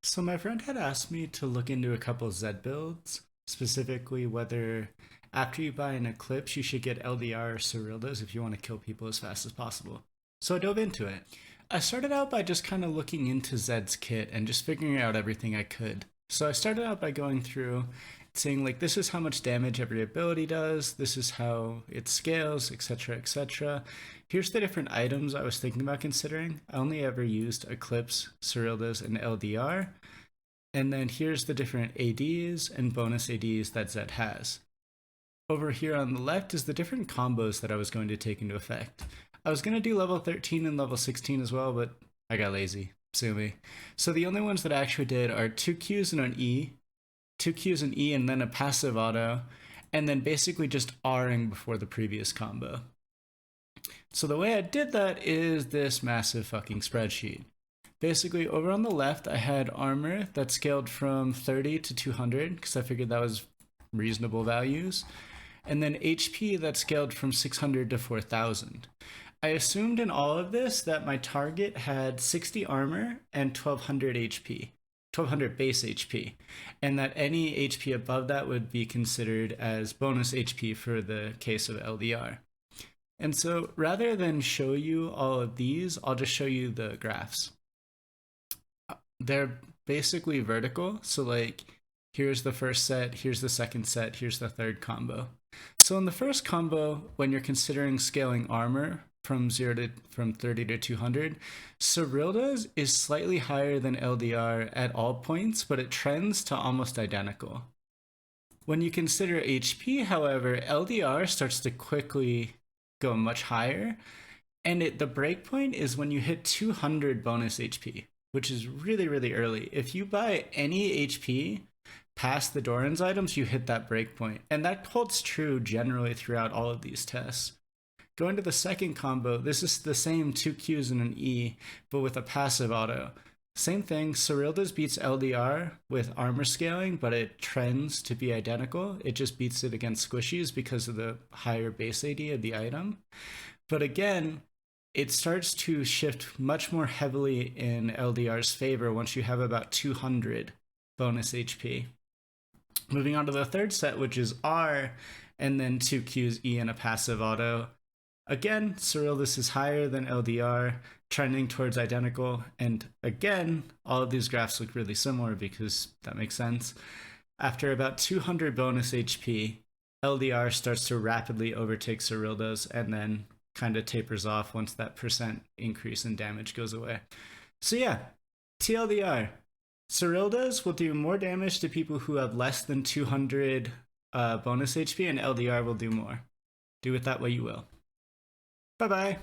So my friend had asked me to look into a couple Zed builds, specifically whether after you buy an Eclipse you should get LDR or Seryldas if you want to kill people as fast as possible. So I dove into it. I started out by just kind of looking into Zed's kit and just figuring out everything I could. So I started out by going through saying like this is how much damage every ability does, this is how it scales, etc, etc. Here's the different items I was thinking about considering. I only ever used Eclipse, Seryldas, and LDR. And then here's the different ADs and bonus ADs that Zed has. Over here on the left is the different combos that I was going to take into effect. I was going to do level 13 and level 16 as well, but I got lazy. Sue me. So the only ones that I actually did are 2 Qs and an E, 2 Qs and E and then a passive auto, and then basically just Ring before the previous combo. So the way I did that is this massive fucking spreadsheet. Basically, over on the left, I had armor that scaled from 30 to 200, because I figured that was reasonable values, and then HP that scaled from 600 to 4000. I assumed in all of this that my target had 60 armor and 1200 HP. 1200 base HP, and that any HP above that would be considered as bonus HP for the case of LDR. And so rather than show you all of these, I'll just show you the graphs. They're basically vertical, so like here's the first set, here's the second set, here's the third combo. So in the first combo, when you're considering scaling armor from 30 to 200, Serylda's is slightly higher than LDR at all points, but it trends to almost identical. When you consider HP, however, LDR starts to quickly go much higher, and the breakpoint is when you hit 200 bonus HP, which is really, really early. If you buy any HP past the Doran's items, you hit that breakpoint, and that holds true generally throughout all of these tests. Going to the second combo, this is the same 2 Qs and an E, but with a passive auto. Same thing, Serylda's beats LDR with armor scaling, but it trends to be identical. It just beats it against squishies because of the higher base AD of the item. But again, it starts to shift much more heavily in LDR's favor once you have about 200 bonus HP. Moving on to the third set, which is R, and then 2 Qs, E, and a passive auto. Again, Serylda's is higher than LDR, trending towards identical, and again, all of these graphs look really similar because that makes sense. After about 200 bonus HP, LDR starts to rapidly overtake Serylda's and then kind of tapers off once that percent increase in damage goes away. So yeah, TLDR. Serylda's will do more damage to people who have less than 200 bonus HP, and LDR will do more. Do with that what you will. Bye-bye.